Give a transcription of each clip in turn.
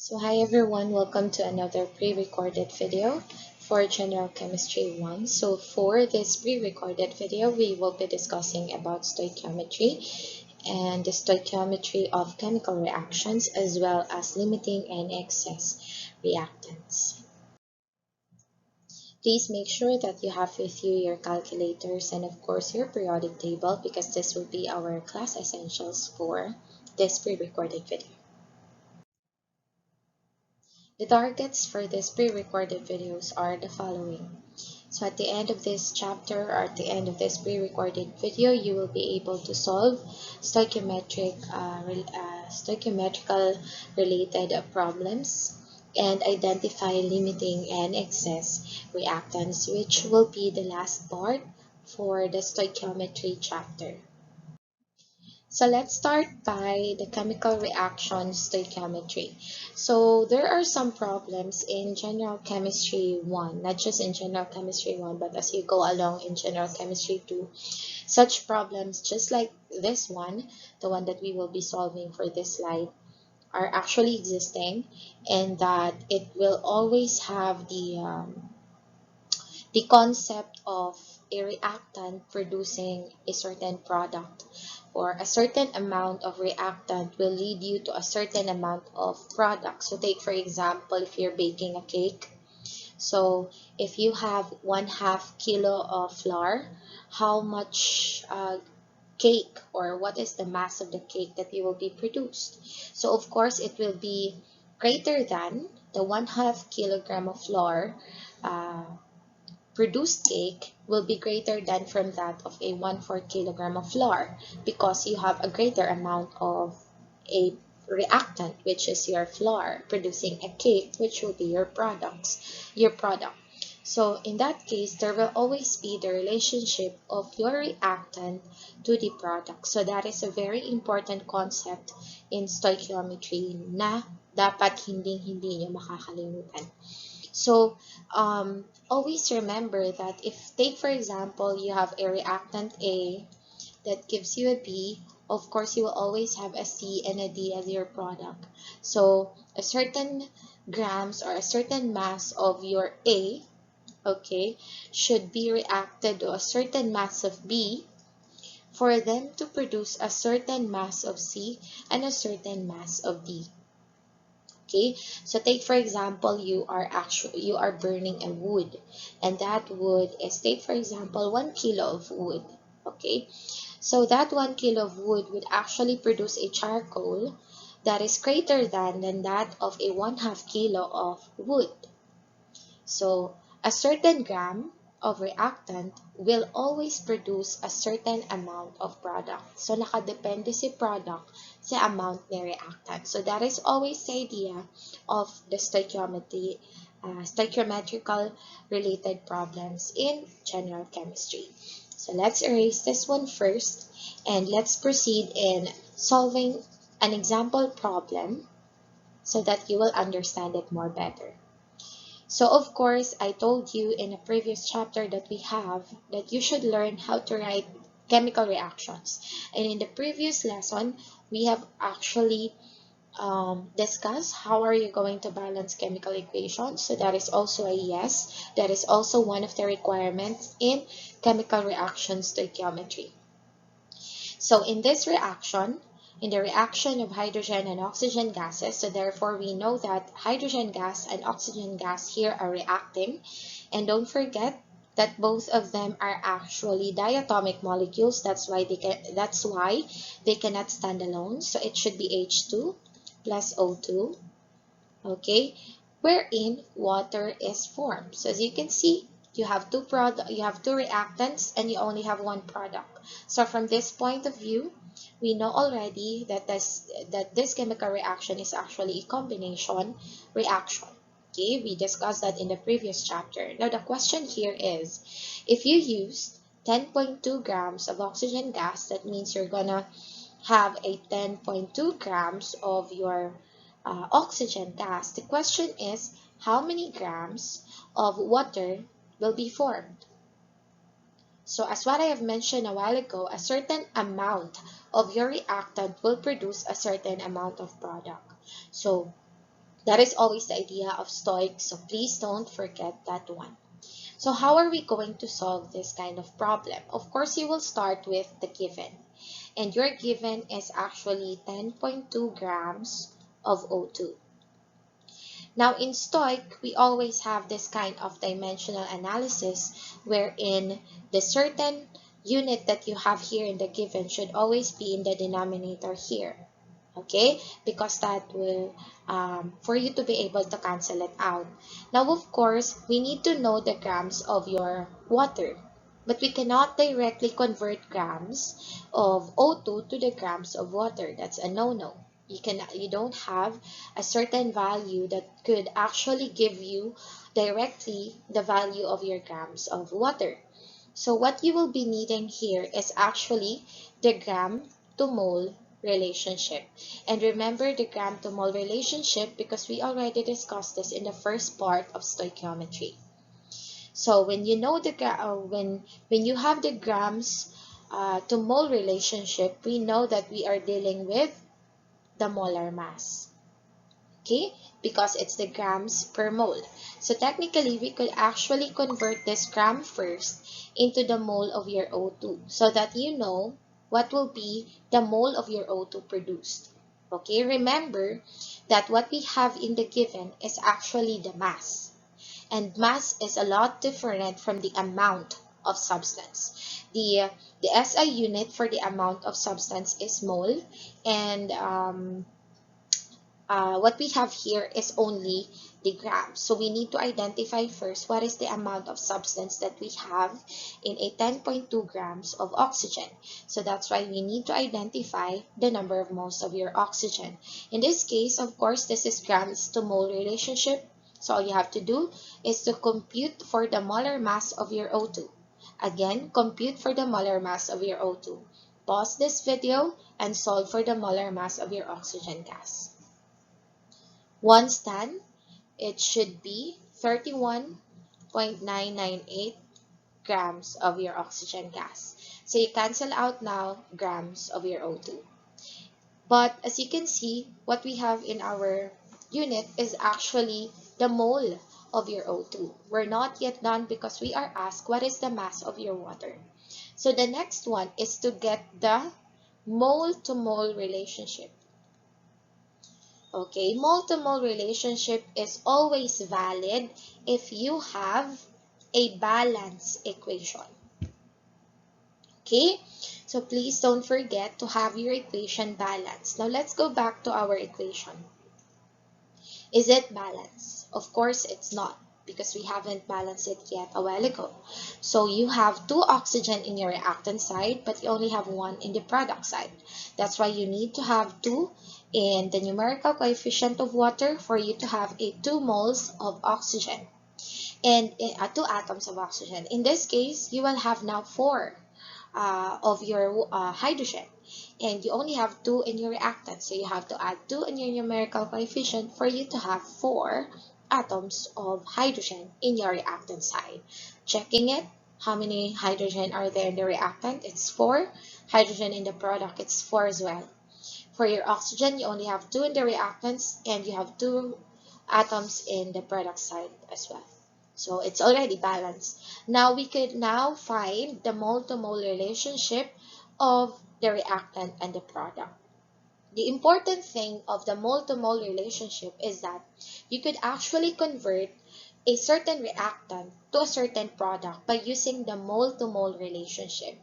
So hi everyone, welcome to another pre-recorded video for General Chemistry 1. So for this pre-recorded video, we will be discussing about stoichiometry and the stoichiometry of chemical reactions as well as limiting and excess reactants. Please make sure that you have with you your calculators and of course your periodic table because this will be our class essentials for this pre-recorded video. The targets for these pre-recorded videos are the following. So at the end of this chapter or at the end of this pre-recorded video, you will be able to solve stoichiometrical related problems and identify limiting and excess reactants, which will be the last part for the stoichiometry chapter. So let's start by the chemical reaction stoichiometry. So there are some problems in General Chemistry 1, not just in General Chemistry 1, but as you go along in General Chemistry 2. Such problems, just like this one, the one that we will be solving for this slide, are actually existing, and that it will always have the concept of a reactant producing a certain product, or a certain amount of reactant will lead you to a certain amount of product. So take for example, if you're baking a cake, so if you have 1/2 kilo of flour, how much cake, or what is the mass of the cake that you will be produced? So of course it will be greater than the 1/2 kilogram of flour. Produced cake will be greater than from that of a 1/4 kilogram of flour because you have a greater amount of a reactant, which is your flour, producing a cake, which will be your product. So in that case, there will always be the relationship of your reactant to the product. So that is a very important concept in stoichiometry na dapat hindi nyo makakalimutan. So always remember that if, take for example, you have a reactant A that gives you a B, of course you will always have a C and a D as your product. So a certain grams or a certain mass of your A, okay, should be reacted to a certain mass of B for them to produce a certain mass of C and a certain mass of D. Okay, so take for example, you are burning a wood, and that wood is, take for example, 1 kilo of wood. Okay, so that 1 kilo of wood would actually produce a charcoal that is greater than that of a 1/2 kilo of wood. So a certain gram of reactant will always produce a certain amount of product. So nakadepende si product sa amount ni reactant. So that is always the idea of the stoichiometrical related problems in general chemistry. So let's erase this one first and let's proceed in solving an example problem so that you will understand it more better. So of course, I told you in a previous chapter that we have that you should learn how to write chemical reactions. And in the previous lesson, we have actually discussed how are you going to balance chemical equations. So that is also a yes. That is also one of the requirements in chemical reaction stoichiometry. So in this reaction, in the reaction of hydrogen and oxygen gases, so therefore we know that hydrogen gas and oxygen gas here are reacting. And don't forget that both of them are actually diatomic molecules. That's why they cannot stand alone. So it should be H2 plus O2, okay, wherein water is formed. So as you can see, you have two reactants and you only have one product. So from this point of view, we know already that this chemical reaction is actually a combination reaction. Okay, we discussed that in the previous chapter. Now the question here is, if you use 10.2 grams of oxygen gas, that means you're gonna have a 10.2 grams of your oxygen gas. The question is, how many grams of water will be formed? So as what I have mentioned a while ago, a certain amount of your reactant will produce a certain amount of product. So That is always the idea of Stoic, so please don't forget that one. So how are we going to solve this kind of problem? Of course, you will start with the given. And your given is actually 10.2 grams of O2. Now in Stoic, we always have this kind of dimensional analysis wherein the certain unit that you have here in the given should always be in the denominator here. Okay, because that will for you to be able to cancel it out. Now of course we need to know the grams of your water, but we cannot directly convert grams of O2 to the grams of water. That's a no-no. You don't have a certain value that could actually give you directly the value of your grams of water. So what you will be needing here is actually the gram to mole relationship. And remember the gram to mole relationship because we already discussed this in the first part of stoichiometry. So when you know the when you have the grams to mole relationship, we know that we are dealing with the molar mass. Okay, because it's the grams per mole. So technically, we could actually convert this gram first into the mole of your O2 so that you know what will be the mole of your O2 produced. Okay, remember that what we have in the given is actually the mass. And mass is a lot different from the amount of substance. The SI unit for the amount of substance is mole, and what we have here is only the grams. So we need to identify first what is the amount of substance that we have in a 10.2 grams of oxygen. So that's why we need to identify the number of moles of your oxygen. In this case, of course, this is grams to mole relationship. So all you have to do is to compute for the molar mass of your O2. Again, compute for the molar mass of your O2. Pause this video and solve for the molar mass of your oxygen gas. Once done, it should be 31.998 grams of your oxygen gas. So you cancel out now grams of your O2. But as you can see, what we have in our unit is actually the mole of your O2. We're not yet done because we are asked what is the mass of your water. So the next one is to get the mole to mole relationship. Okay, mole to mole relationship is always valid if you have a balance equation. Okay, so please don't forget to have your equation balanced. Now let's go back to our equation. Is it balanced? Of course it's not because we haven't balanced it yet a while ago. So you have 2 oxygen in your reactant side, but you only have 1 in the product side. That's why you need to have 2 in the numerical coefficient of water for you to have a 2 moles of oxygen and 2 atoms of oxygen. In this case, you will have now 4 of your hydrogen, and you only have 2 in your reactant, so you have to add 2 in your numerical coefficient for you to have 4 atoms of hydrogen in your reactant side. Checking it, how many hydrogen are there in the reactant? It's 4. Hydrogen in the product, it's 4 as well. For your oxygen, you only have 2 in the reactants and you have 2 atoms in the product side as well. So it's already balanced. Now we could now find the mole-to-mole relationship of the reactant and the product. The important thing of the mole-to-mole relationship is that you could actually convert a certain reactant to a certain product by using the mole-to-mole relationship.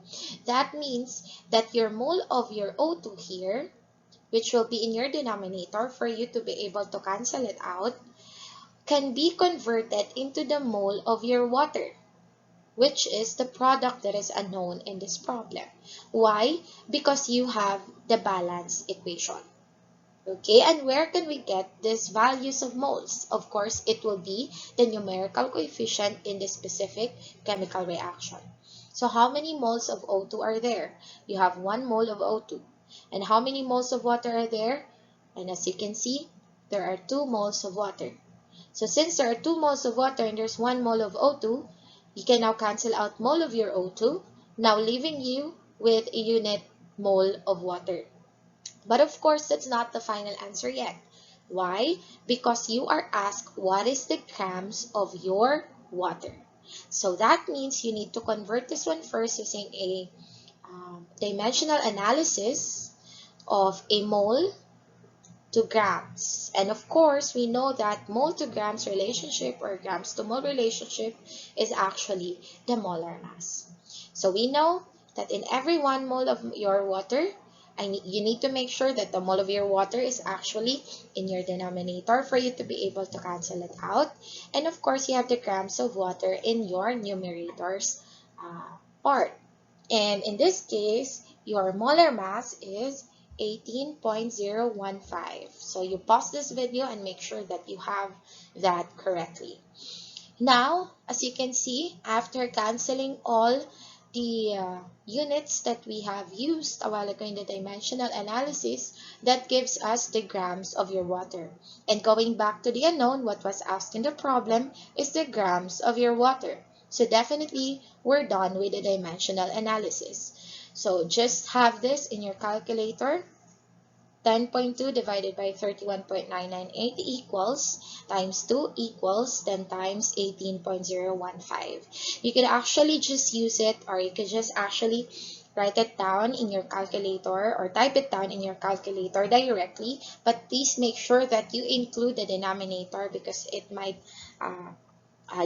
That means that your mole of your O2 here, which will be in your denominator for you to be able to cancel it out, can be converted into the mole of your water, which is the product that is unknown in this problem. Why? Because you have the balance equation. Okay, and where can we get these values of moles? Of course, it will be the numerical coefficient in the specific chemical reaction. So how many moles of O2 are there? You have 1 mole of O2. And how many moles of water are there? And as you can see, there are 2 moles of water. So since there are 2 moles of water and there's 1 mole of O2, you can now cancel out mole of your O2, now leaving you with a unit mole of water. But of course, that's not the final answer yet. Why? Because you are asked what is the grams of your water. So that means you need to convert this one first using a dimensional analysis of a mole to grams. And of course, we know that mole to grams relationship or grams to mole relationship is actually the molar mass. So we know that in every 1 mole of your water, you need to make sure that the mole of your water is actually in your denominator for you to be able to cancel it out. And of course, you have the grams of water in your numerators part. And in this case, your molar mass is 18.015. So you pause this video and make sure that you have that correctly. Now, as you can see, after canceling all the units that we have used a while ago in the dimensional analysis, that gives us the grams of your water. And going back to the unknown, what was asked in the problem is the grams of your water. So definitely, we're done with the dimensional analysis. So just have this in your calculator. 10.2 divided by 31.998 equals times 2 equals 10 times 18.015. You could actually just use it, or you could just actually write it down in your calculator or type it down in your calculator directly, but please make sure that you include the denominator because it might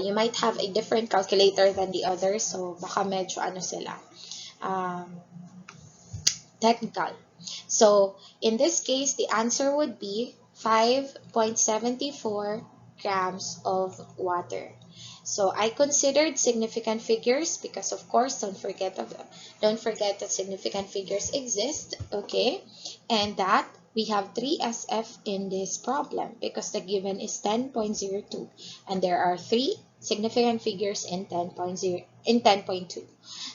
you might have a different calculator than the others, so baka medyo ano sila technical. So in this case, the answer would be 5.74 grams of water. So I considered significant figures because of course don't forget that significant figures exist, okay? And that we have 3 SF in this problem because the given is 10.02 and there are 3 significant figures in 10.2.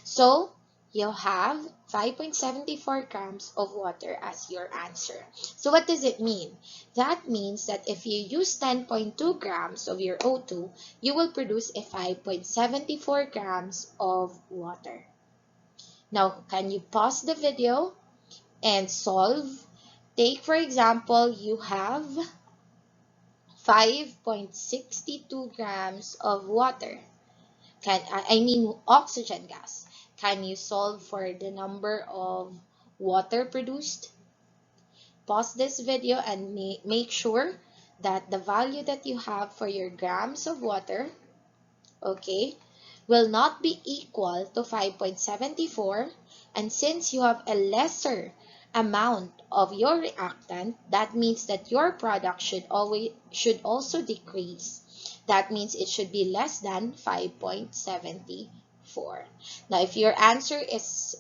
So you'll have 5.74 grams of water as your answer. So what does it mean? That means that if you use 10.2 grams of your O2, you will produce a 5.74 grams of water. Now, can you pause the video and solve? Take, for example, you have 5.62 grams of water. Oxygen gas. Can you solve for the number of water produced? Pause this video and make sure that the value that you have for your grams of water, okay, will not be equal to 5.74. And since you have a lesser amount of your reactant, that means that your product should also decrease. That means it should be less than 5.74. Now, if your answer is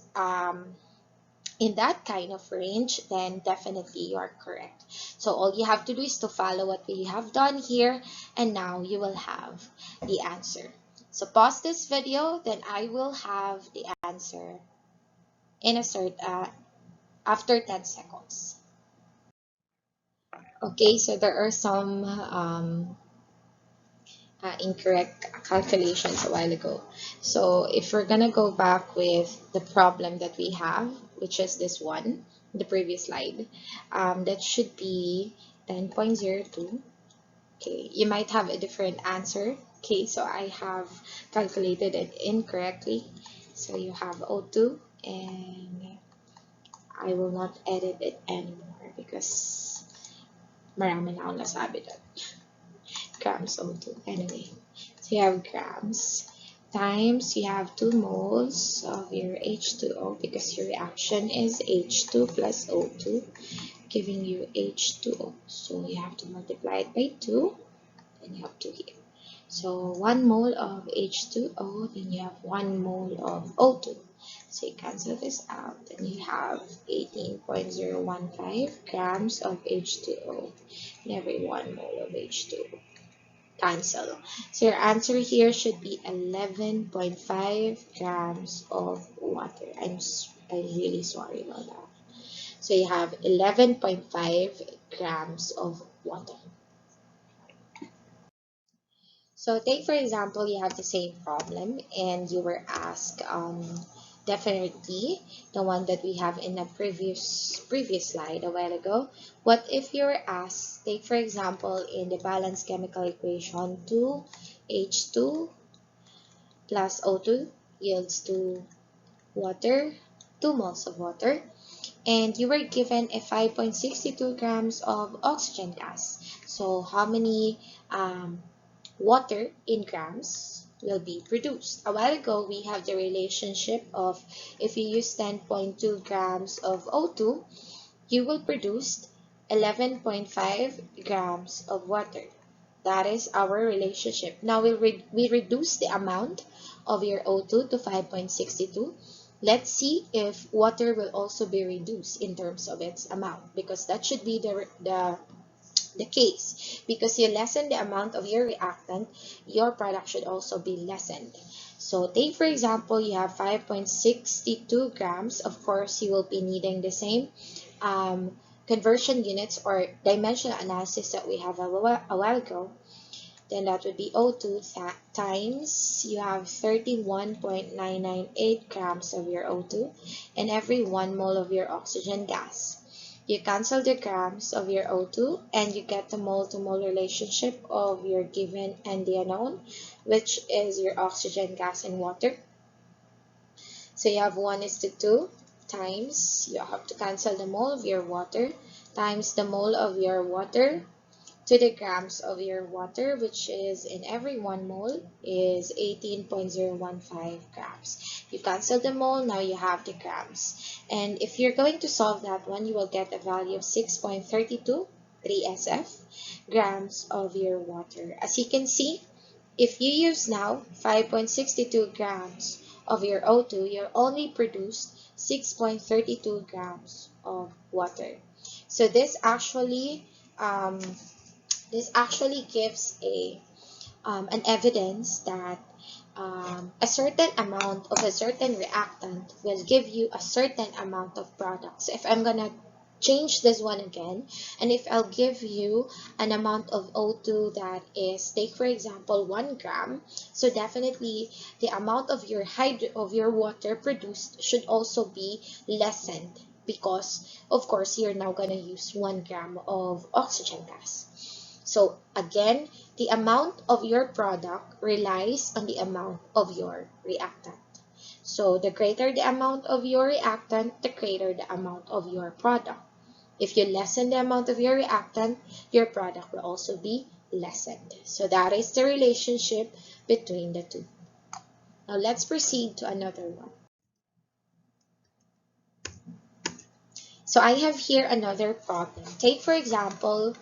in that kind of range, then definitely you are correct. So all you have to do is to follow what we have done here, and now you will have the answer. So pause this video, then I will have the answer in after 10 seconds. Okay, so there are some incorrect calculations a while ago. So if we're gonna go back with the problem that we have, which is this one, the previous slide, that should be 10.02. Okay, you might have a different answer. Okay, so I have calculated it incorrectly. So you have O2, and I will not edit it anymore because marami na akong nasabi doon. Grams O2. Anyway, so you have grams times you have 2 moles of your H2O because your reaction is H2 plus O2 giving you H2O. So you have to multiply it by 2, then you have 2 here. So 1 mole of H2O, then you have 1 mole of O2. So you cancel this out, then you have 18.015 grams of H2O in every 1 mole of H2O. Cancel. So your answer here should be 11.5 grams of water. I'm really sorry about that. So you have 11.5 grams of water. So take for example, you have the same problem and you were asked Definitely the one that we have in the previous slide a while ago. What if you're asked, take for example in the balanced chemical equation, 2H2 plus O2 yields to water, 2 moles of water, and you were given a 5.62 grams of oxygen gas. So how many water in grams will be produced? A while ago, we have the relationship of if you use 10.2 grams of O2, you will produce 11.5 grams of water. That is our relationship. Now we reduce the amount of your O2 to 5.62. Let's see if water will also be reduced in terms of its amount, because that should be the case. Because you lessen the amount of your reactant, your product should also be lessened. So take for example, you have 5.62 grams. Of course, you will be needing the same conversion units or dimensional analysis that we have a while ago. Then that would be O2 times, you have 31.998 grams of your O2 and every 1 mole of your oxygen gas. You cancel the grams of your O2 and you get the mole-to-mole relationship of your given and the unknown, which is your oxygen gas and water. So you have 1:2 times, you have to cancel the mole of your water, times the mole of your water to the grams of your water, which is in every 1 mole is 18.015 grams. You cancel the mole, now you have the grams. And if you're going to solve that one, you will get a value of 6.32 3SF grams of your water. As you can see, if you use now 5.62 grams of your O2, you'll only produce 6.32 grams of water. So this actually gives an evidence that a certain amount of a certain reactant will give you a certain amount of product. So if I'm gonna change this one again, and if I'll give you an amount of O2 that is, take for example 1 gram, so definitely the amount of your water produced should also be lessened, because of course you're now gonna use 1 gram of oxygen gas. So again, the amount of your product relies on the amount of your reactant. So the greater the amount of your reactant, the greater the amount of your product. If you lessen the amount of your reactant, your product will also be lessened. So that is the relationship between the two. Now let's proceed to another one. So I have here another problem. Take for example,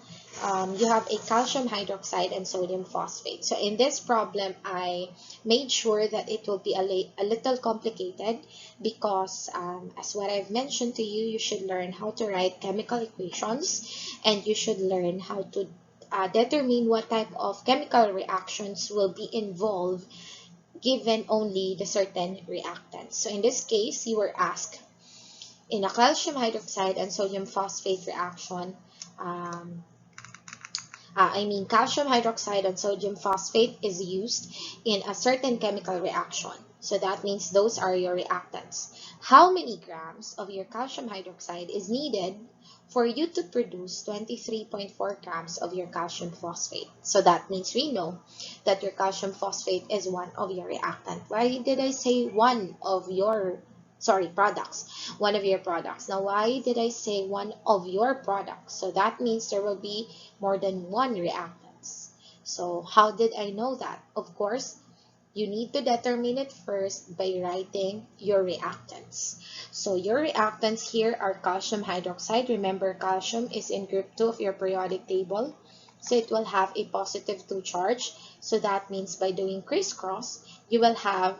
you have a calcium hydroxide and sodium phosphate. So in this problem, I made sure that it will be a little complicated because as what I've mentioned to you, you should learn how to write chemical equations and you should learn how to determine what type of chemical reactions will be involved given only the certain reactants. So in this case, you were asked, in a calcium hydroxide and sodium phosphate reaction, calcium hydroxide and sodium phosphate is used in a certain chemical reaction. So that means those are your reactants. How many grams of your calcium hydroxide is needed for you to produce 23.4 grams of your calcium phosphate? So that means we know that your calcium phosphate is one of your reactant. Why did I say one of your products, one of your products? Now, why did I say one of your products? So that means there will be more than one reactants. So how did I know that? Of course, you need to determine it first by writing your reactants. So your reactants here are calcium hydroxide. Remember, calcium is in group 2 of your periodic table. So it will have a positive 2 charge. So that means by doing crisscross, you will have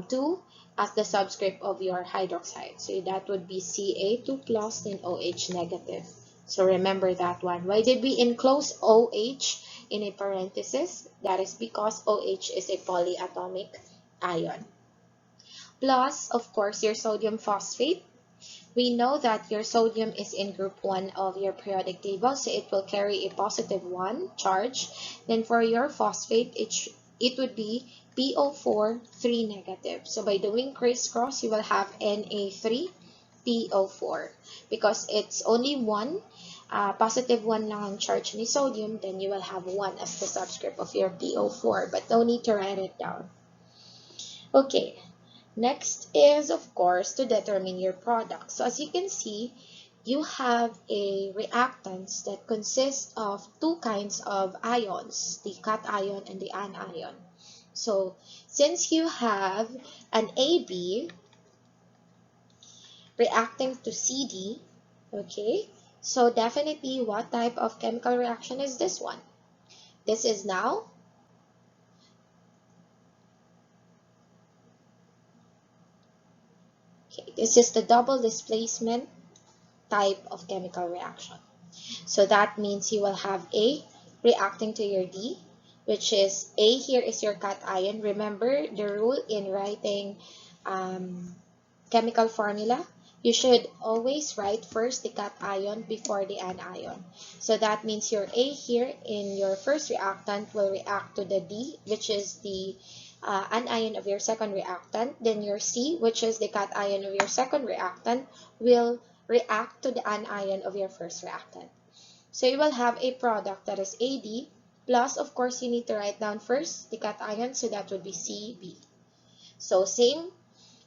2 as the subscript of your hydroxide. So that would be Ca2 plus then OH negative. So remember that one. Why did we enclose OH in a parenthesis? That is because OH is a polyatomic ion. Plus, of course, your sodium phosphate. We know that your sodium is in group 1 of your periodic table, so it will carry a positive 1 charge. Then for your phosphate, it would be PO4, 3 negative. So by doing crisscross, you will have Na3, PO4. Because it's only one, positive one lang ang charge ni sodium, then you will have 1 as the subscript of your PO4. But no need to write it down. Okay, next is, of course, to determine your product. So as you can see, you have a reactants that consist of two kinds of ions, the cation and the anion. So since you have an AB reacting to CD, okay, so definitely what type of chemical reaction is this one? This is now this is the double displacement type of chemical reaction. So that means you will have A reacting to your D, which is A here is your cation. Remember the rule in writing chemical formula? You should always write first the cation before the anion. So that means your A here in your first reactant will react to the D, which is the anion of your second reactant. Then your C, which is the cation of your second reactant, will react to the anion of your first reactant. So you will have a product that is AD, plus of course you need to write down first the cation, so that would be CB. So same,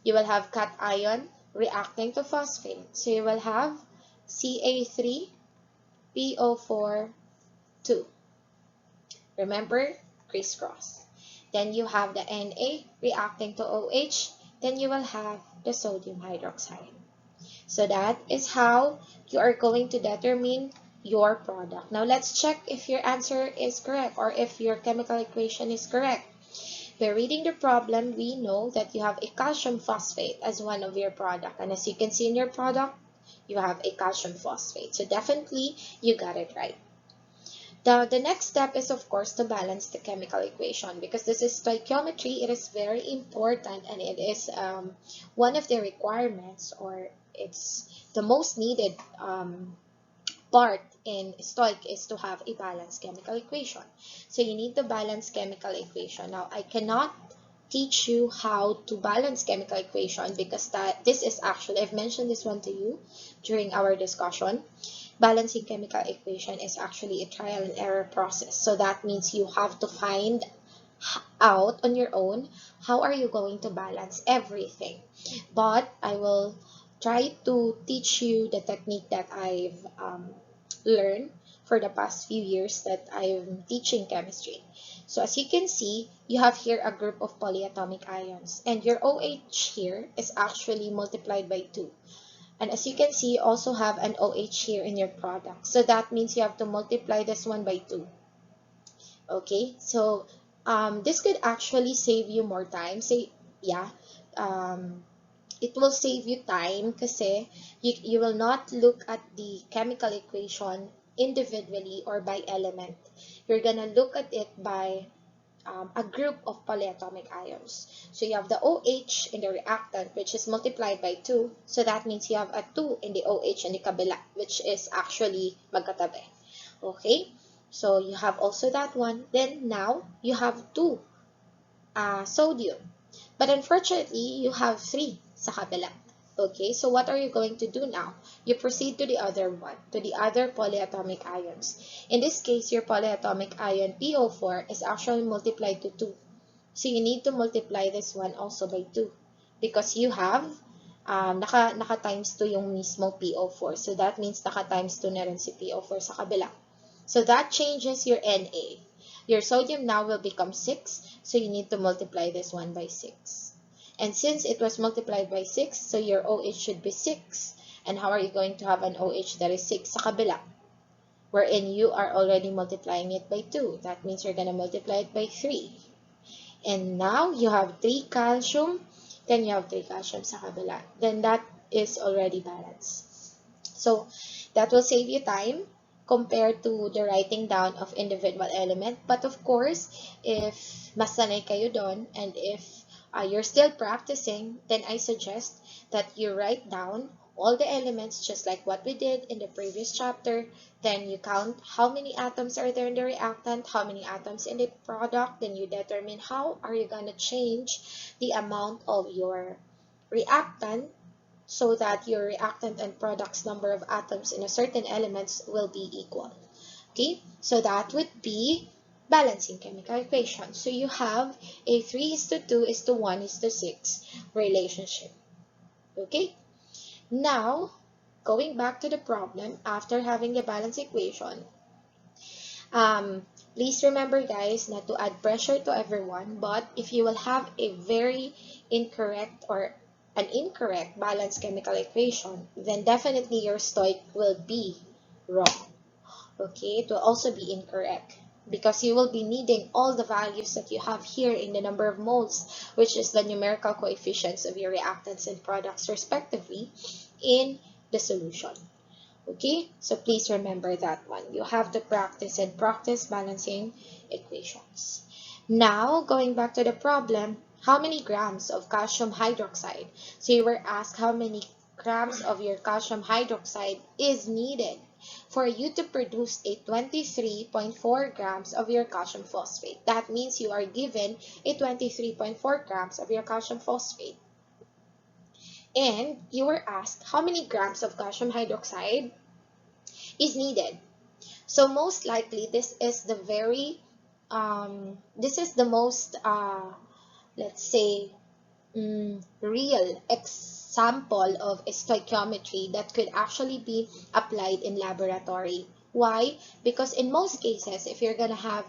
you will have cation reacting to phosphate. So you will have Ca3, PO4, 2. Remember, crisscross. Then you have the Na reacting to OH. Then you will have the sodium hydroxide. So that is how you are going to determine your product. Now let's check if your answer is correct or if your chemical equation is correct. By reading the problem, we know that you have a calcium phosphate as one of your product. And as you can see in your product, you have a calcium phosphate. So definitely, you got it right. Now, the next step is, of course, to balance the chemical equation. Because this is stoichiometry, it is very important and it is one of the requirements, or it's the most needed part in Stoic is to have a balanced chemical equation. So you need the balanced chemical equation. Now, I cannot teach you how to balance chemical equation because this is actually, I've mentioned this one to you during our discussion. Balancing chemical equation is actually a trial and error process. So that means you have to find out on your own how are you going to balance everything. But I will try to teach you the technique that I've learned for the past few years that I'm teaching chemistry. So as you can see, you have here a group of polyatomic ions, and your OH here is actually multiplied by 2. And as you can see, you also have an OH here in your product. So that means you have to multiply this one by 2. Okay, so this could actually save you more time. It will save you time kasi you will not look at the chemical equation individually or by element. You're gonna look at it by a group of polyatomic ions. So you have the OH in the reactant, which is multiplied by 2. So that means you have a 2 in the OH in the kabila, which is actually magkatabi. Okay? So you have also that one. Then now, you have 2 sodium. But unfortunately, you have 3 sa kabila. Okay, so what are you going to do now? You proceed to the other one, to the other polyatomic ions. In this case, your polyatomic ion PO4 is actually multiplied to 2. So you need to multiply this one also by 2 because you have naka times 2 yung mismo PO4. So that means naka times 2 na rin si PO4 sa kabila. So that changes your Na. Your sodium now will become 6, so you need to multiply this one by 6. And since it was multiplied by 6, so your OH should be 6. And how are you going to have an OH that is 6 sa kabila? Wherein you are already multiplying it by 2. That means you're going to multiply it by 3. And now you have 3 calcium, then you have 3 calcium sa kabila. Then that is already balanced. So that will save you time compared to the writing down of individual element. But of course, if mas sanay kayo doon and if you're still practicing, then I suggest that you write down all the elements just like what we did in the previous chapter. Then you count how many atoms are there in the reactant, how many atoms in the product. Then you determine how are you going to change the amount of your reactant so that your reactant and product's number of atoms in a certain elements will be equal. Okay, so that would be balancing chemical equation. So you have a 3:2:1:6 relationship. Okay, now going back to the problem after having the balance equation, please remember guys not to add pressure to everyone, but if you will have a very incorrect or an incorrect balanced chemical equation, then definitely your stoic will be wrong. Okay, it will also be incorrect because you will be needing all the values that you have here in the number of moles, which is the numerical coefficients of your reactants and products respectively in the solution. Okay, so please remember that one. You have to practice and practice balancing equations. Now, going back to the problem, how many grams of calcium hydroxide? So you were asked how many grams of your calcium hydroxide is needed for you to produce a 23.4 grams of your calcium phosphate. That means you are given a 23.4 grams of your calcium phosphate. And you were asked how many grams of calcium hydroxide is needed. So most likely this is the most let's say real example of a stoichiometry that could actually be applied in laboratory. Why? Because in most cases, if you're gonna have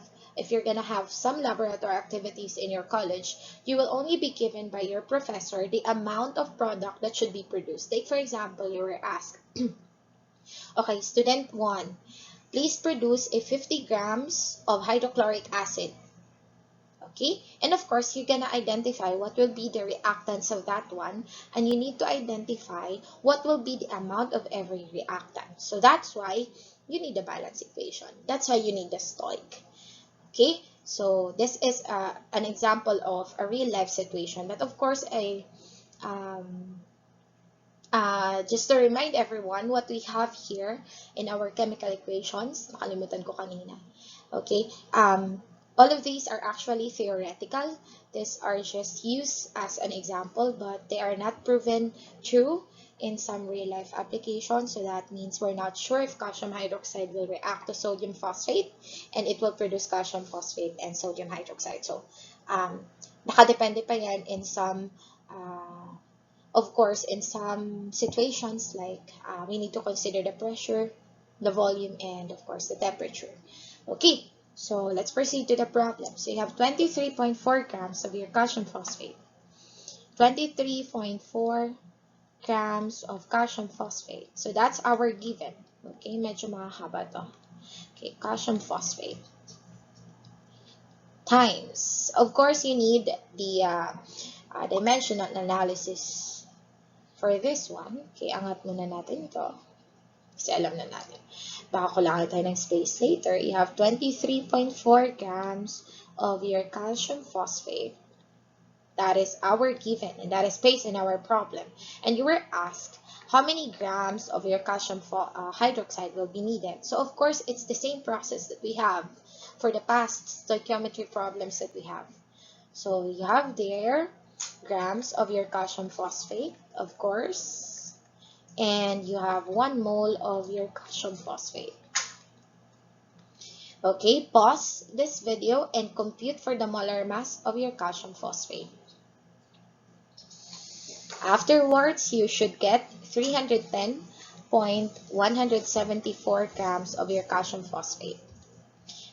some laboratory activities in your college, you will only be given by your professor the amount of product that should be produced. Take for example, you were asked, okay, student 1, please produce a 50 grams of hydrochloric acid. Okay, and of course, you're gonna identify what will be the reactants of that one, and you need to identify what will be the amount of every reactant. So that's why you need the balance equation. That's why you need the stoic. Okay, so this is an example of a real life situation, but of course, just to remind everyone what we have here in our chemical equations, nakalimutan ko kanina. Okay, all of these are actually theoretical. These are just used as an example, but they are not proven true in some real-life applications. So that means we're not sure if calcium hydroxide will react to sodium phosphate and it will produce calcium phosphate and sodium hydroxide. So, nakadepende pa yan in some, of course, in some situations like we need to consider the pressure, the volume, and of course the temperature. Okay. So let's proceed to the problem. So you have 23.4 grams of your calcium phosphate. 23.4 grams of calcium phosphate. So that's our given. Okay, medyo mahaba to. Okay, calcium phosphate. Times. Of course, you need the dimensional analysis for this one. Okay, angat muna natin to. Kasi alam na natin. Baka kulangan tayo ng space later. You have 23.4 grams of your calcium phosphate. That is our given, and that is based on our problem. And you were asked how many grams of your calcium hydroxide will be needed. So, of course, it's the same process that we have for the past stoichiometry problems that we have. So, you have there grams of your calcium phosphate, of course. And you have 1 mole of your calcium phosphate. Okay, pause this video and compute for the molar mass of your calcium phosphate. Afterwards, you should get 310.174 grams of your calcium phosphate.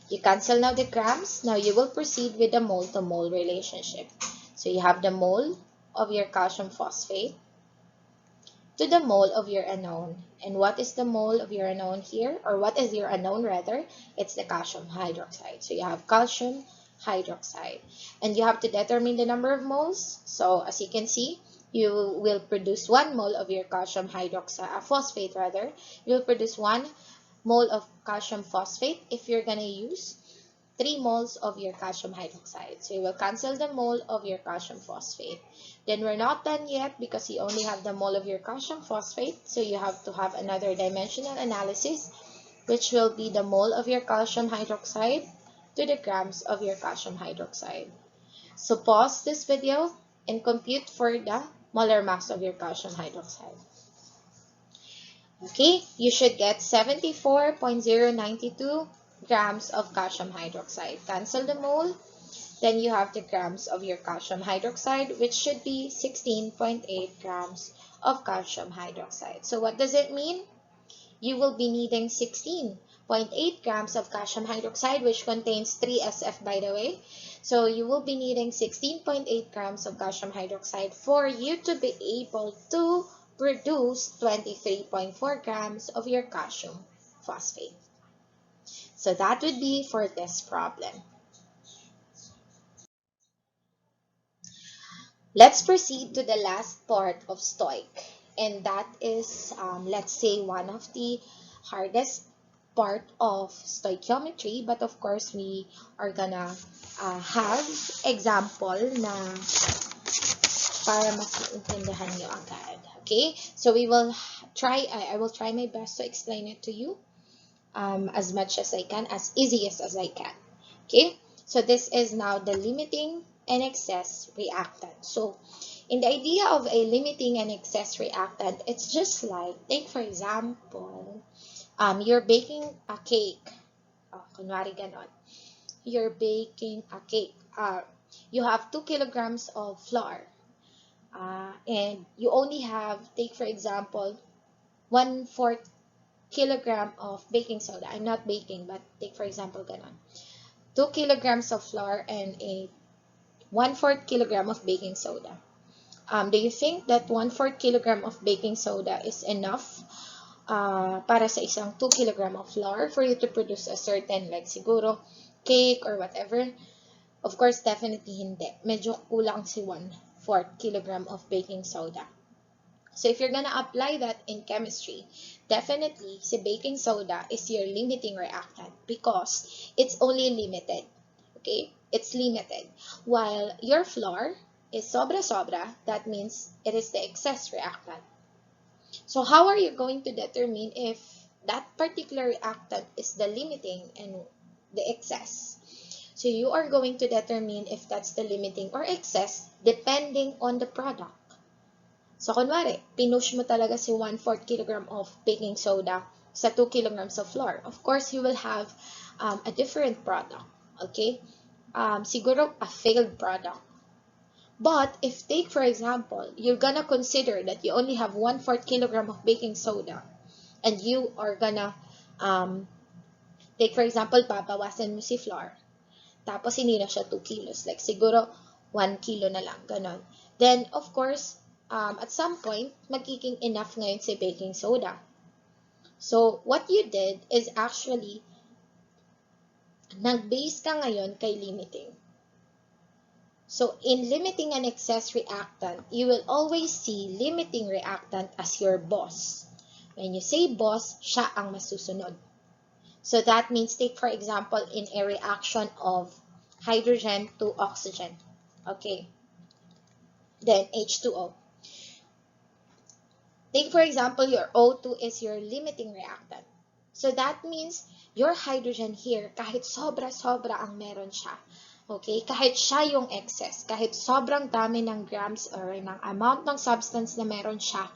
You cancel now the grams. Now you will proceed with the mole-to-mole relationship. So you have the mole of your calcium phosphate to the mole of your unknown. And what is the mole of your unknown here? Or what is your unknown rather? It's the calcium hydroxide. So you have calcium hydroxide. And you have to determine the number of moles. So as you can see, you will produce 1 mole of your calcium hydroxide, phosphate rather. You will produce 1 mole of calcium phosphate if you're going to use 3 moles of your calcium hydroxide. So you will cancel the mole of your calcium phosphate. Then we're not done yet because you only have the mole of your calcium phosphate. So you have to have another dimensional analysis, which will be the mole of your calcium hydroxide to the grams of your calcium hydroxide. So pause this video and compute for the molar mass of your calcium hydroxide. Okay, you should get 74.092 grams of calcium hydroxide. Cancel the mole. Then you have the grams of your calcium hydroxide, which should be 16.8 grams of calcium hydroxide. So what does it mean? You will be needing 16.8 grams of calcium hydroxide, which contains 3SF by the way. So you will be needing 16.8 grams of calcium hydroxide for you to be able to produce 23.4 grams of your calcium phosphate. So that would be for this problem. Let's proceed to the last part of Stoic, and that is, let's say, one of the hardest part of stoichiometry, but of course, we are gonna have example na para mas maintindihan nyo agad. Okay? So we will try, I will try my best to explain it to you as much as I can, as easy as I can. Okay? So this is now the limiting and excess reactant. So in the idea of a limiting and excess reactant, it's just like, take for example, you're baking a cake. Kunwari ganon. You're baking a cake. You have 2 kilograms of flour. And you only have, take for example, 1/4 kilogram of baking soda. I'm not baking, but take for example, ganon. 2 kilograms of flour and a 1/4 kilogram of baking soda. Do you think that 1/4 kilogram of baking soda is enough para sa isang 2 kilogram of flour for you to produce a certain, like siguro, cake or whatever? Of course, definitely hindi. Medyo kulang si 1/4 kilogram of baking soda. So if you're gonna apply that in chemistry, definitely si baking soda is your limiting reactant because it's only limited. Okay? It's limited. While your flour is sobra-sobra, that means it is the excess reactant. So how are you going to determine if that particular reactant is the limiting and the excess? So you are going to determine if that's the limiting or excess depending on the product. So kunwari, pinush mo talaga si 1/4 kilogram of baking soda sa 2 kilograms of flour. Of course, you will have a different product. Okay? Siguro a failed product. But if, take for example, you're gonna consider that you only have 1/4 kilogram of baking soda and you are gonna, take for example, babawasan mo si flour. Tapos hindi na siya 2 kilos. Like siguro 1 kilo na lang. Ganon. Then, of course, at some point, magiging enough ngayon si baking soda. So, what you did is actually, nag-base ka ngayon kay limiting. So, in limiting and excess reactant, you will always see limiting reactant as your boss. When you say boss, siya ang masusunod. So, that means, take for example, in a reaction of hydrogen to oxygen. Okay. Then, H2O. Take for example, your O2 is your limiting reactant. So that means your hydrogen here, kahit sobra-sobra ang meron siya, okay, kahit siya yung excess, kahit sobrang dami ng grams or ng amount ng substance na meron siya,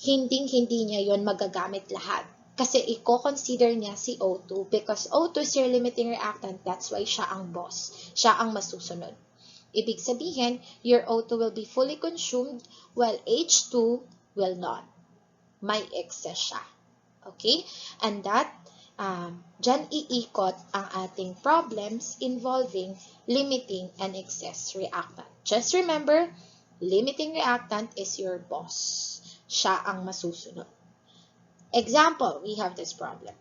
hindi niya yon magagamit lahat. Kasi i-consider niya si O2 because O2 is your limiting reactant, that's why siya ang boss, siya ang masusunod. Ibig sabihin, your O2 will be fully consumed while H2 will not. May excess siya. Okay? And that, dyan iikot ang ating problems involving limiting and excess reactant. Just remember, limiting reactant is your boss. Siya ang masusunod. Example, we have this problem.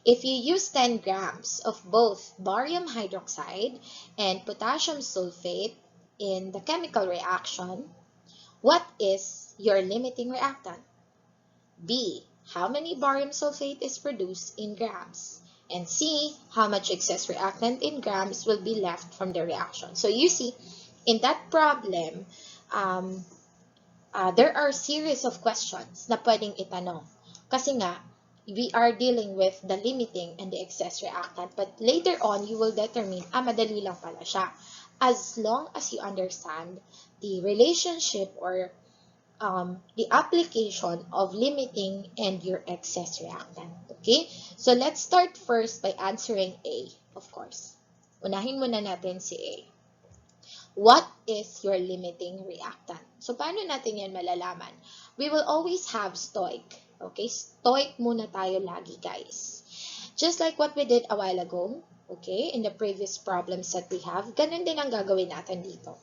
If you use 10 grams of both barium hydroxide and potassium sulfate in the chemical reaction, what is your limiting reactant? B. How many barium sulfate is produced in grams? and see how much excess reactant in grams will be left from the reaction. So you see, in that problem, there are series of questions na pwedeng itanong. Kasi nga, we are dealing with the limiting and the excess reactant. But later on, you will determine, madali lang pala siya. As long as you understand the relationship or the application of limiting and your excess reactant. Okay? So let's start first by answering A, of course. Unahin muna natin si A. What is your limiting reactant? So, paano natin yan malalaman? We will always have stoic. Okay? Stoic muna tayo lagi, guys. Just like what we did a while ago, okay, in the previous problems that we have, ganun din ang gagawin natin dito.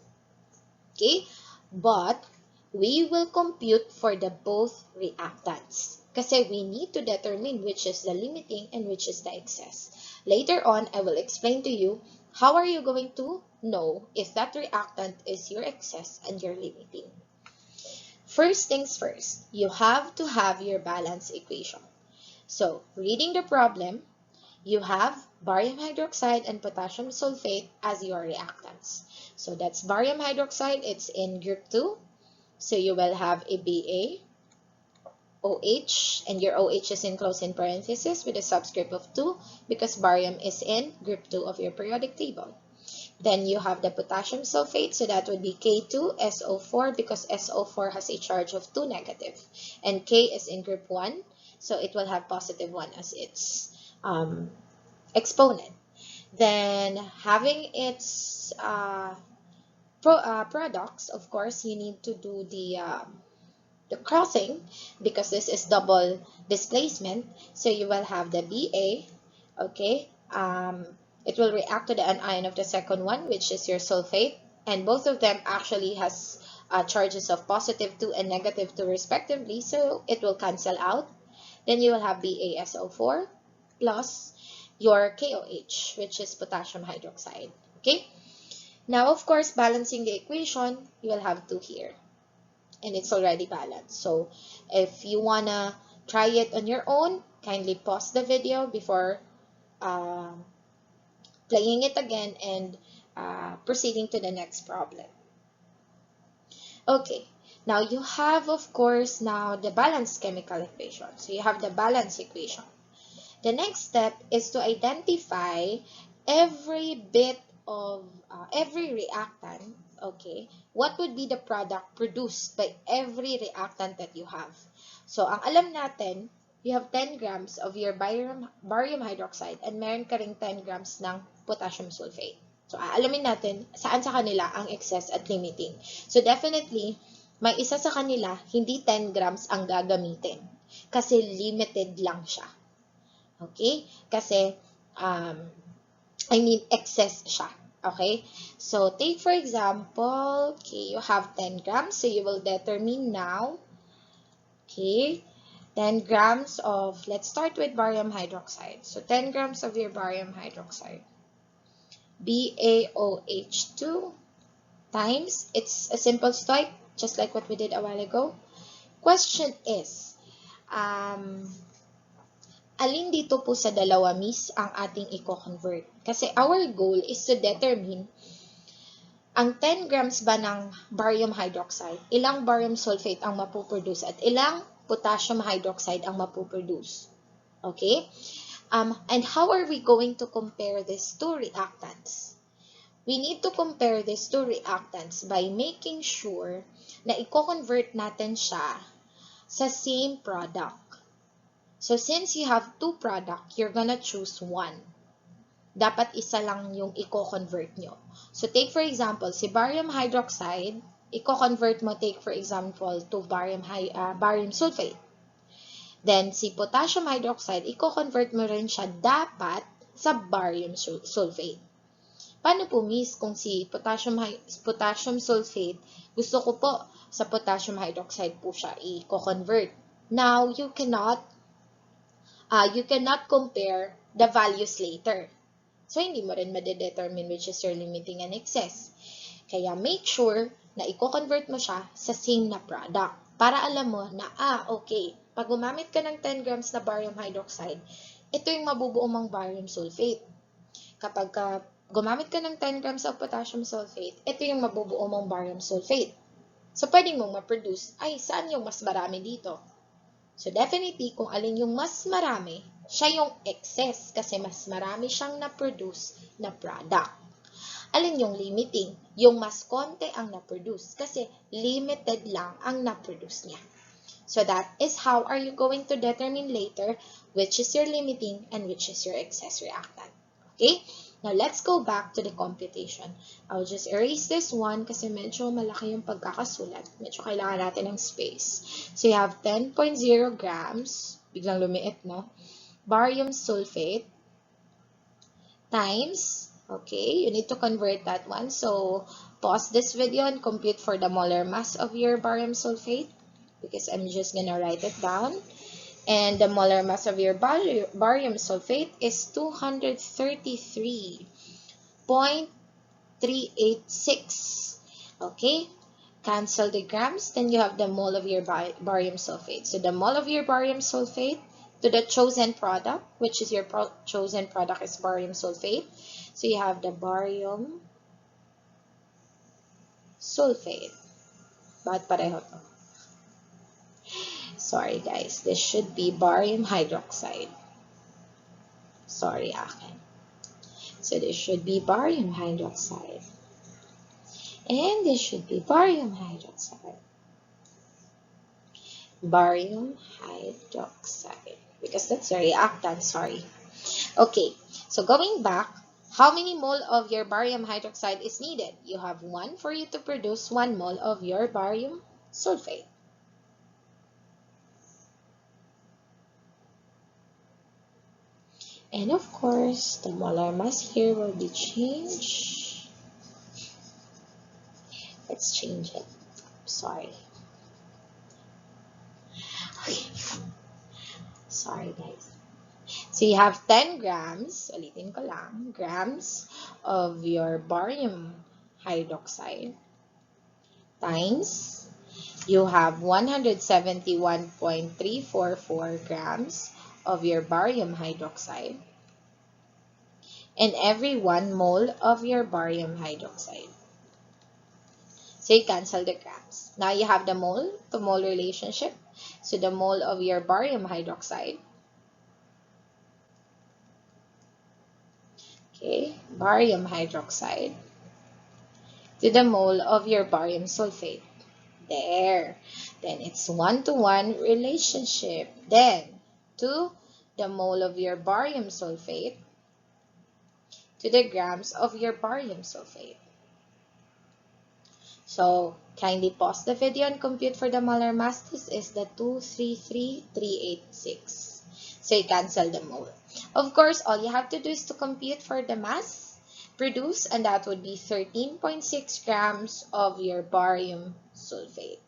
Okay? But, we will compute for the both reactants. Kasi we need to determine which is the limiting and which is the excess. Later on, I will explain to you how are you going to know if that reactant is your excess and your limiting. First things first, you have to have your balance equation. So, reading the problem, you have barium hydroxide and potassium sulfate as your reactants. So, that's barium hydroxide, it's in group 2. So, you will have a Ba, OH, and your OH is enclosed in parentheses with a subscript of 2 because barium is in group 2 of your periodic table. Then you have the potassium sulfate, so that would be K2SO4 because SO4 has a charge of 2 negative. And K is in group 1, so it will have positive 1 as its exponent. Then having its products, of course, you need to do the crossing because this is double displacement. So you will have the Ba, okay, it will react to the anion of the second one, which is your sulfate, and both of them actually has charges of positive 2 and negative 2 respectively, so it will cancel out. Then you will have BaSO4 plus your KOH, which is potassium hydroxide. Okay, now of course, balancing the equation, you will have 2 here. And it's already balanced. So if you wanna try it on your own, kindly pause the video before playing it again and proceeding to the next problem. Okay, now you have, of course, now the balanced chemical equation. So you have the balance equation. The next step is to identify every bit of every reactant. Okay, what would be the product produced by every reactant that you have? So, ang alam natin, you have 10 grams of your barium hydroxide and meron ka ring 10 grams ng potassium sulfate. So, aalamin natin saan sa kanila ang excess at limiting. So, definitely, may isa sa kanila, hindi 10 grams ang gagamitin kasi limited lang siya. Okay? Kasi, excess siya. Okay? So, take for example, okay, you have 10 grams. So, you will determine now, okay, 10 grams of, let's start with barium hydroxide. So, 10 grams of your barium hydroxide. BaOH2 times, it's a simple stoic, just like what we did a while ago. Question is, alin dito po sa dalawa, miss, ang ating i-convert? Kasi our goal is to determine ang 10 grams ba ng barium hydroxide, ilang barium sulfate ang mapuproduce at ilang potassium hydroxide ang mapuproduce. Okay? And how are we going to compare these two reactants? We need to compare these two reactants by making sure na i-convert natin siya sa same product. So, since you have 2 products, you're gonna choose 1. Dapat isa lang yung i-convert nyo. So, take for example, si barium hydroxide, i-convert mo, take for example, to barium sulfate. Then, si potassium hydroxide, i-convert mo rin siya dapat sa barium sulfate. Paano po, miss, kung si potassium sulfate, gusto ko po sa potassium hydroxide po siya i-convert. Now, you cannot compare the values later. So, hindi mo rin madedetermine which is your limiting and excess. Kaya, make sure na i-convert mo siya sa same na product. Para alam mo na, okay, pag gumamit ka ng 10 grams na barium hydroxide, ito yung mabubuo mong barium sulfate. Kapag gumamit ka ng 10 grams of potassium sulfate, ito yung mabubuo mong barium sulfate. So, pwede mong ma-produce, ay, saan yung mas marami dito? So, definitely, kung alin yung mas marami, siya yung excess kasi mas marami siyang na-produce na product. Alin yung limiting? Yung mas konti ang na-produce kasi limited lang ang na-produce niya. So, that is how are you going to determine later which is your limiting and which is your excess reactant. Okay? Now, let's go back to the computation. I'll just erase this one kasi medyo malaki yung pagkakasulat. Medyo kailangan natin ng space. So, you have 10.0 grams, biglang lumiit, no? Barium sulfate times, okay, you need to convert that one. So, pause this video and compute for the molar mass of your barium sulfate because I'm just gonna write it down. And the molar mass of your barium sulfate is 233.386. Okay? Cancel the grams, then you have the mole of your barium sulfate. So the mole of your barium sulfate to the chosen product, which is your chosen product is barium sulfate. So you have the barium sulfate. Bakit pareho to? Sorry guys, this should be barium hydroxide. Sorry akin. So this should be barium hydroxide. And this should be barium hydroxide. Barium hydroxide. Because that's a reactant, sorry. Okay, so going back, how many mole of your barium hydroxide is needed? You have 1 for you to produce 1 mole of your barium sulfate. And of course, the molar mass here will be changed. Let's change it. Sorry. Okay. Sorry, guys. So you have 10 grams, ulitin ko lang, grams of your barium hydroxide times you have 171.344 grams of your barium hydroxide and every 1 mole of your barium hydroxide. So you cancel the grams. Now you have the mole to mole relationship. So the mole of your barium hydroxide, okay, barium hydroxide to the mole of your barium sulfate. There. Then it's 1-to-1 relationship. Then to the mole of your barium sulfate to the grams of your barium sulfate. So, kindly pause the video and compute for the molar mass. This is the 233.386. So, you cancel the mole. Of course, all you have to do is to compute for the mass produced, and that would be 13.6 grams of your barium sulfate.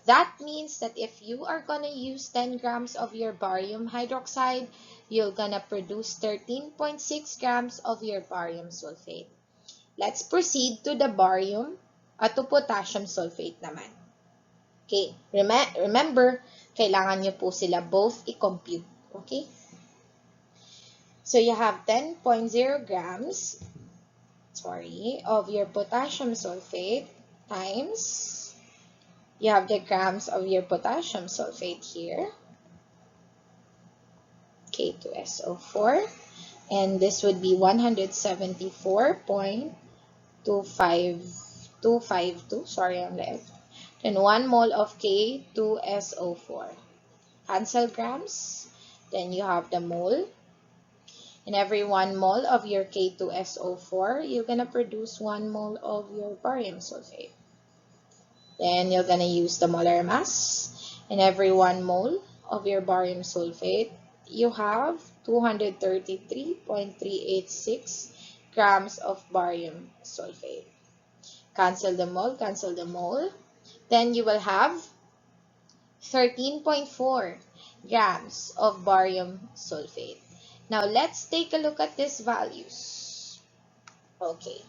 That means that if you are gonna use 10 grams of your barium hydroxide, you're gonna produce 13.6 grams of your barium sulfate. Let's proceed to the barium at to potassium sulfate naman. Okay, remember, kailangan nyo po sila both i-compute. Okay? So you have 10.0 grams, of your potassium sulfate times, you have the grams of your potassium sulfate here, K2SO4, and this would be 174.252, sorry, I'm left. Then 1 mole of K2SO4. Cancel grams. Then you have the mole. In every 1 mole of your K2SO4, you're gonna produce 1 mole of your barium sulfate. Then you're gonna use the molar mass. In every 1 mole of your barium sulfate, you have 233.386 grams of barium sulfate. Cancel the mole, cancel the mole. Then you will have 13.4 grams of barium sulfate. Now, let's take a look at these values. Okay.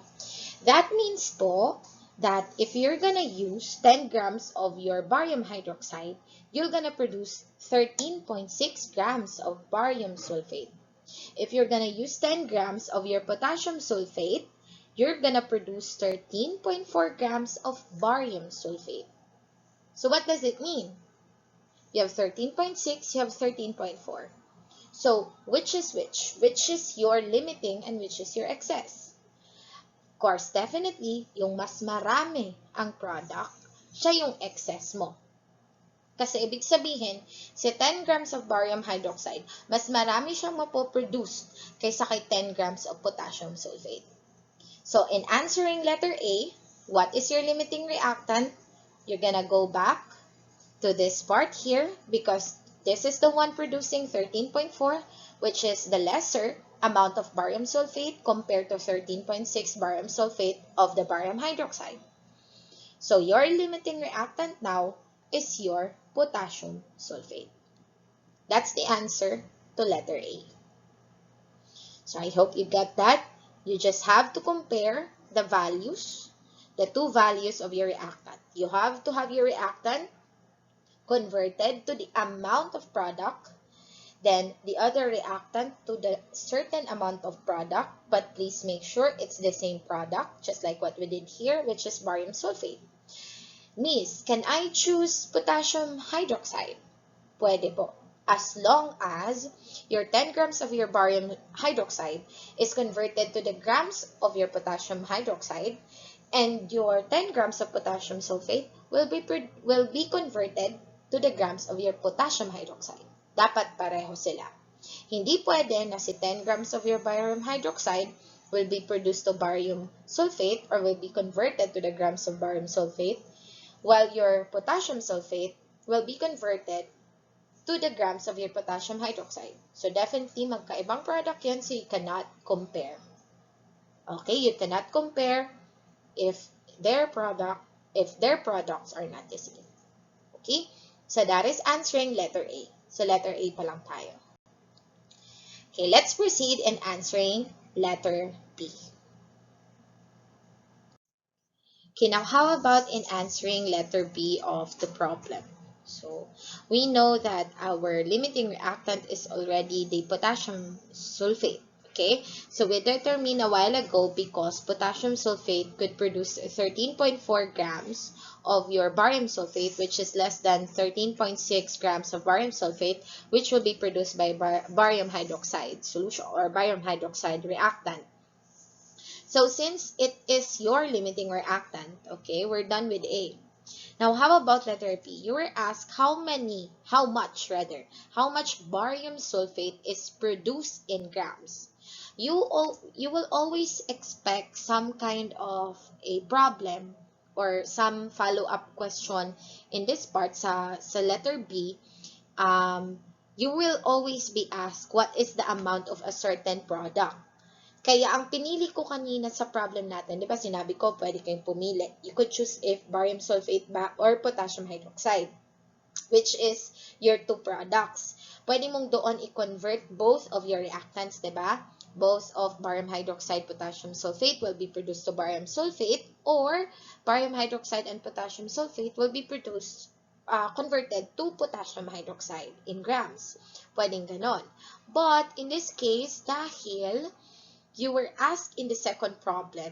That means po that if you're gonna use 10 grams of your barium hydroxide, you're gonna produce 13.6 grams of barium sulfate. If you're gonna use 10 grams of your potassium sulfate, you're gonna produce 13.4 grams of barium sulfate. So what does it mean? You have 13.6, you have 13.4. So which is which? Which is your limiting and which is your excess? Of course, definitely, yung mas marami ang product, siya yung excess mo. Kasi ibig sabihin, si 10 grams of barium hydroxide, mas marami siyang mapoproduce kaysa kay 10 grams of potassium sulfate. So in answering letter A, what is your limiting reactant? You're gonna go back to this part here because this is the one producing 13.4, which is the lesser amount of barium sulfate compared to 13.6 barium sulfate of the barium hydroxide. So your limiting reactant now is your potassium sulfate. That's the answer to letter A. So I hope you got that. You just have to compare the values, the two values of your reactant. You have to have your reactant converted to the amount of product, then the other reactant to the certain amount of product, but please make sure it's the same product, just like what we did here, which is barium sulfate. Miss, can I choose potassium hydroxide? Pwede po. As long as your 10 grams of your barium hydroxide is converted to the grams of your potassium hydroxide, and your 10 grams of potassium sulfate will be converted to the grams of your potassium hydroxide. Dapat pareho sila. Hindi pwede na si 10 grams of your barium hydroxide will be produced to barium sulfate or will be converted to the grams of barium sulfate, while your potassium sulfate will be converted to the grams of your potassium hydroxide. So definitely magkaibang product yan, so you cannot compare. Okay, you cannot compare if their products are not the same. Okay, so that is answering letter A. So letter A pa lang tayo. Okay, let's proceed in answering letter B. Okay, now how about in answering letter B of the problem? So we know that our limiting reactant is already the potassium sulfate. Okay, so we determined a while ago because potassium sulfate could produce 13.4 grams of your barium sulfate, which is less than 13.6 grams of barium sulfate, which will be produced by barium hydroxide solution or barium hydroxide reactant. So since it is your limiting reactant, okay, we're done with A. Now, how about letter B? You were asked how much barium sulfate is produced in grams. You will always expect some kind of a problem or some follow-up question in this part sa letter B. You will always be asked what is the amount of a certain product. Kaya ang pinili ko kanina sa problem natin, di ba sinabi ko, pwede kayong pumili. You could choose if barium sulfate ba or potassium hydroxide, which is your two products. Pwede mong doon i-convert both of your reactants, di ba? Both of barium hydroxide, potassium sulfate will be produced to barium sulfate, or barium hydroxide and potassium sulfate will be produced, converted to potassium hydroxide in grams. Pwedeng ganon. But in this case, dahil you were asked in the second problem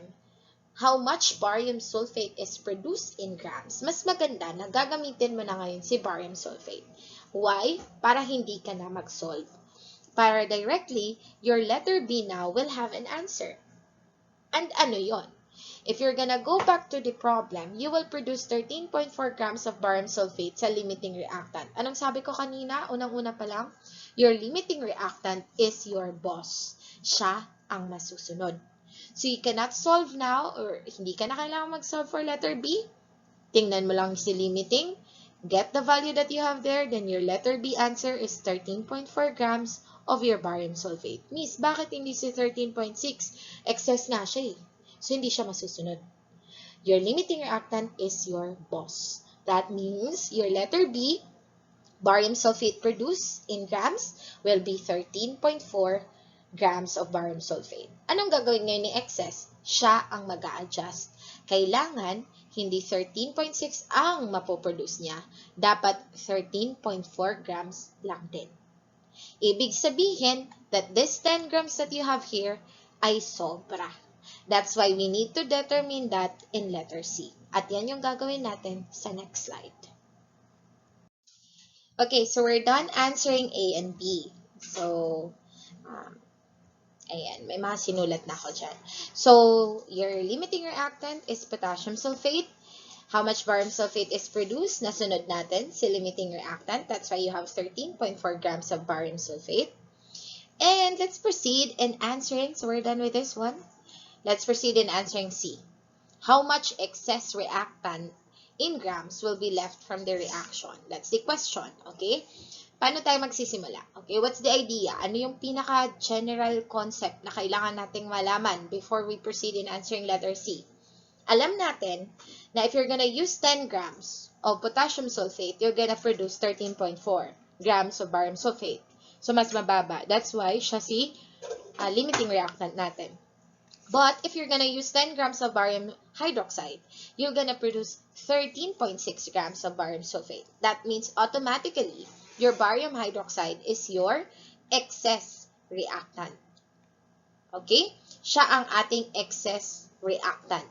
how much barium sulfate is produced in grams, mas maganda na gagamitin mo na ngayon si barium sulfate. Why? Para hindi ka na mag-solve. Para directly, your letter B now will have an answer. And ano yon? If you're gonna go back to the problem, you will produce 13.4 grams of barium sulfate sa limiting reactant. Anong sabi ko kanina? Unang-una pa lang, your limiting reactant is your boss. Siya ang masusunod. So you cannot solve now or hindi ka na kailangan mag-solve for letter B. Tingnan mo lang si limiting. Get the value that you have there. Then your letter B answer is 13.4 grams of your barium sulfate. Miss, bakit hindi si 13.6? Excess nga siya eh. So hindi siya masusunod. Your limiting reactant is your boss. That means your letter B, barium sulfate produced in grams, will be 13.4 grams of barium sulfate. Anong gagawin ngayon ni excess? Siya ang mag-a-adjust. Kailangan, hindi 13.6 ang mapoproduce niya. Dapat 13.4 grams lang din. Ibig sabihin that this 10 grams that you have here ay sobra. That's why we need to determine that in letter C. At yan yung gagawin natin sa next slide. Okay, so we're done answering A and B. So, ayan, may mga sinulat na ako dyan. So, your limiting reactant is potassium sulfate. How much barium sulfate is produced? Nasunod natin si limiting reactant. That's why you have 13.4 grams of barium sulfate. And let's proceed in answering. So, we're done with this one. Let's proceed in answering C. How much excess reactant in grams will be left from the reaction? That's the question, okay? Paano tayo magsisimula? Okay, what's the idea? Ano yung pinaka-general concept na kailangan nating malaman before we proceed in answering letter C? Alam natin na if you're gonna use 10 grams of potassium sulfate, you're gonna produce 13.4 grams of barium sulfate. So, mas mababa. That's why siya si limiting reactant natin. But if you're gonna use 10 grams of barium hydroxide, you're gonna produce 13.6 grams of barium sulfate. That means automatically, your barium hydroxide is your excess reactant. Okay? Siya ang ating excess reactant.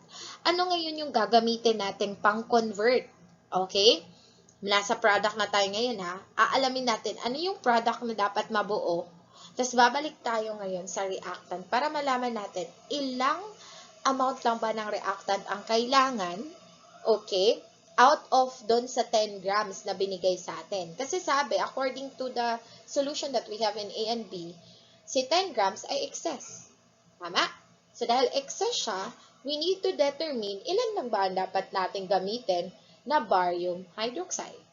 Ano ngayon yung gagamitin natin pang-convert? Okay? Nasa product na tayo ngayon ha. Aalamin natin ano yung product na dapat mabuo. Tapos babalik tayo ngayon sa reactant para malaman natin ilang amount lang ba ng reactant ang kailangan, okay, out of doon sa 10 grams na binigay sa atin. Kasi sabi, according to the solution that we have in A and B, si 10 grams ay excess. Tama? So dahil excess siya, we need to determine ilan lang ba ang dapat natin gamitin na barium hydroxide.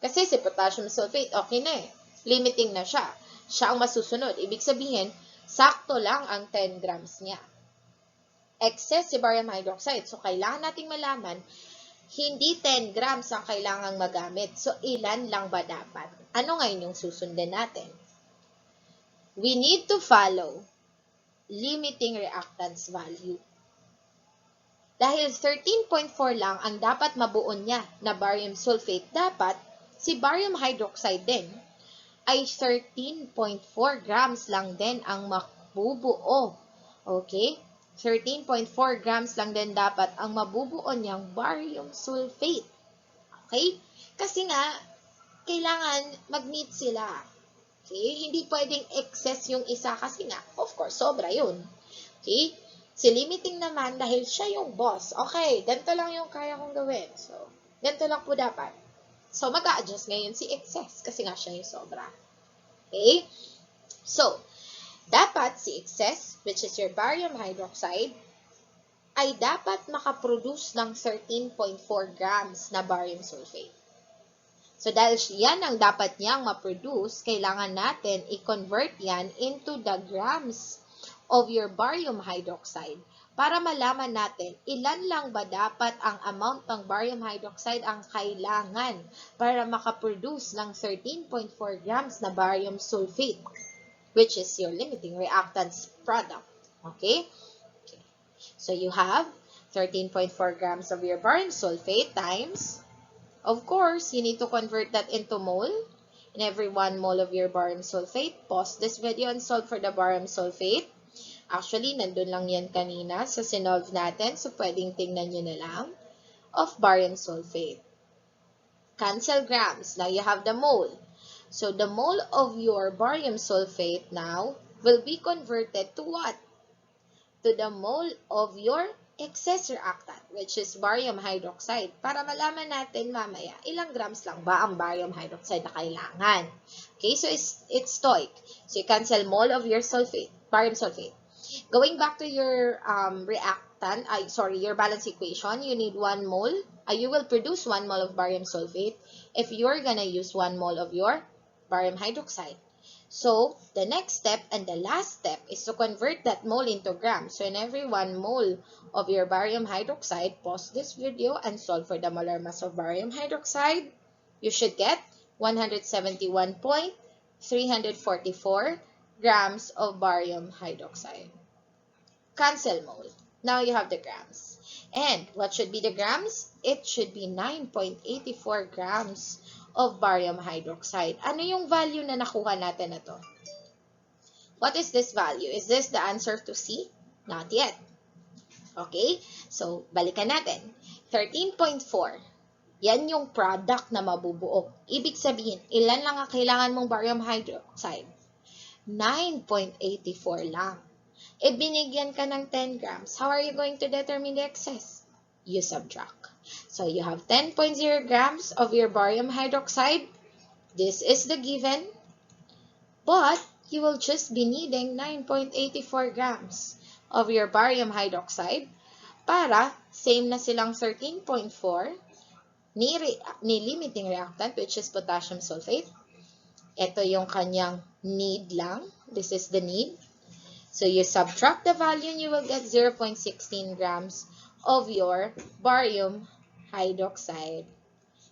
Kasi si potassium sulfate, okay na eh. Limiting na siya. Siya ang masusunod. Ibig sabihin, sakto lang ang 10 grams niya. Excess si barium hydroxide. So, kailangan nating malaman, hindi 10 grams ang kailangang magamit. So, ilan lang ba dapat? Ano ngayon yung susundin natin? We need to follow limiting reactants value. Dahil 13.4 lang ang dapat mabuo niya na barium sulfate, dapat si barium hydroxide din ay 13.4 grams lang din ang mabubuo. Okay? 13.4 grams lang din dapat ang mabubuo niyang barium sulfate. Okay? Kasi nga, kailangan mag-meet sila. Okay? Hindi pwedeng excess yung isa kasi nga, of course, sobra yun. Okay? Si limiting naman, dahil siya yung boss. Okay, ganito lang yung kaya kong gawin. So, ganito lang po dapat. So, mag-a-adjust ngayon si excess kasi nga siya yung sobra. Okay? So, dapat si excess, which is your barium hydroxide, ay dapat makaproduce ng 13.4 grams na barium sulfate. So, dahil yan ang dapat niyang maproduce, kailangan natin i-convert yan into the grams of your barium hydroxide para malaman natin ilan lang ba dapat ang amount ng barium hydroxide ang kailangan para makaproduce ng 13.4 grams na barium sulfate, which is your limiting reactants product. Okay? So you have 13.4 grams of your barium sulfate times, of course, you need to convert that into mole. In every 1 mole of your barium sulfate, pause this video and solve for the barium sulfate. Actually, nandun lang yan kanina sa sinolve natin. So, pwedeng tingnan nyo na lang. Of barium sulfate. Cancel grams. Now, you have the mole. So, the mole of your barium sulfate now will be converted to what? To the mole of your excess reactant, which is barium hydroxide. Para malaman natin mamaya, ilang grams lang ba ang barium hydroxide na kailangan. Okay, so it's stoic. So, you cancel mole of your sulfate, barium sulfate. Going back to your your balance equation, you need 1 mole. You will produce 1 mole of barium sulfate if you're gonna use 1 mole of your barium hydroxide. So, the next step and the last step is to convert that mole into grams. So, in every 1 mole of your barium hydroxide, pause this video and solve for the molar mass of barium hydroxide. You should get 171.344 grams of barium hydroxide. Cancel mole. Now you have the grams. And what should be the grams? It should be 9.84 grams of barium hydroxide. Ano yung value na nakuha natin na to? What is this value? Is this the answer to C? Not yet. Okay? So, balikan natin. 13.4. Yan yung product na mabubuo. Ibig sabihin, ilan lang ang kailangan mong barium hydroxide? 9.84 lang. E binigyan ka ng 10 grams. How are you going to determine the excess? You subtract. So, you have 10.0 grams of your barium hydroxide. This is the given. But, you will just be needing 9.84 grams of your barium hydroxide para same na silang 13.4 ni limiting reactant, which is potassium sulfate. Ito yung kanyang need lang. This is the need. So, you subtract the value and you will get 0.16 grams of your barium hydroxide.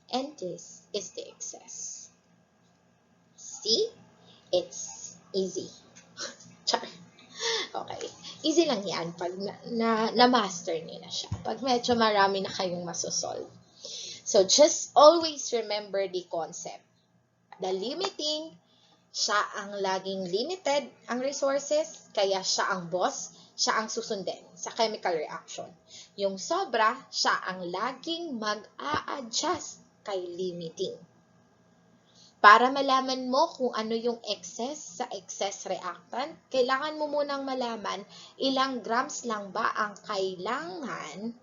And this is the excess. See? It's easy. Char. Okay. Easy lang yan pag na-master niyo na siya. Pag medyo marami na kayong masosolve. So, just always remember the concept. The limiting, siya ang laging limited ang resources, kaya siya ang boss, siya ang susundin sa chemical reaction. Yung sobra, siya ang laging mag-a-adjust kay limiting. Para malaman mo kung ano yung excess sa excess reactant, kailangan mo munang malaman ilang grams lang ba ang kailangan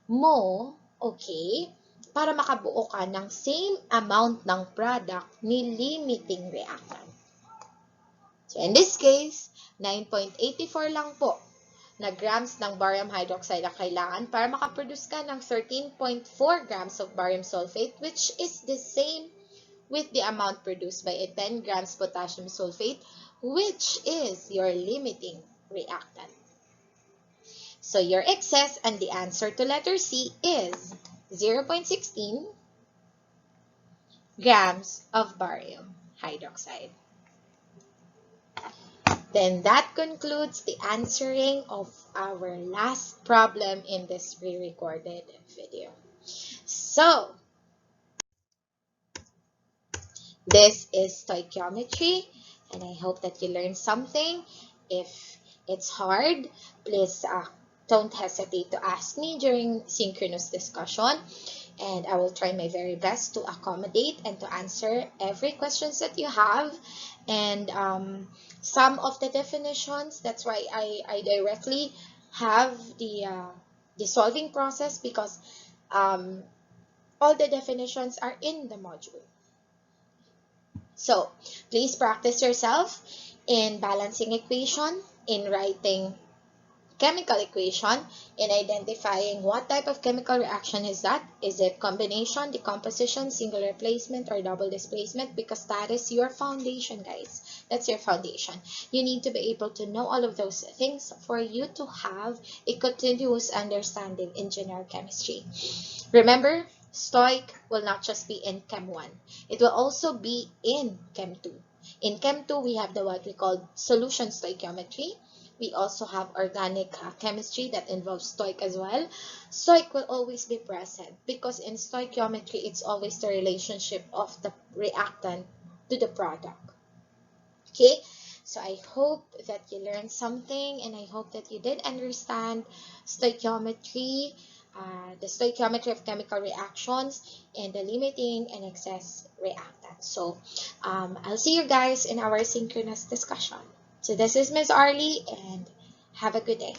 mo, okay, para makabuo ka ng same amount ng product ni limiting reactant. So, in this case, 9.84 lang po na grams ng barium hydroxide ang kailangan para makaproduce ka ng 13.4 grams of barium sulfate, which is the same with the amount produced by a 10 grams potassium sulfate, which is your limiting reactant. So, your excess and the answer to letter C is 0.16 grams of barium hydroxide. Then, that concludes the answering of our last problem in this pre-recorded video. So, this is stoichiometry, and I hope that you learned something. If it's hard, please don't hesitate to ask me during synchronous discussion, and I will try my very best to accommodate and to answer every questions that you have. And some of the definitions, that's why I directly have the solving process, because all the definitions are in the module. So, please practice yourself in balancing equation, in writing chemical equation, in identifying what type of chemical reaction is that. Is it combination, decomposition, single replacement, or double displacement? Because that is your foundation, guys. That's your foundation. You need to be able to know all of those things for you to have a continuous understanding in general chemistry. Remember, Stoic will not just be in Chem 1. It will also be in Chem 2. In Chem 2, we have what we call solution stoichiometry. We also have organic chemistry that involves Stoic as well. Stoic will always be present because in stoichiometry, it's always the relationship of the reactant to the product. Okay? So I hope that you learned something, and I hope that you did understand stoichiometry, the stoichiometry of chemical reactions, and the limiting and excess reactants. So I'll see you guys in our synchronous discussion. So this is Ms. Arlie, and have a good day.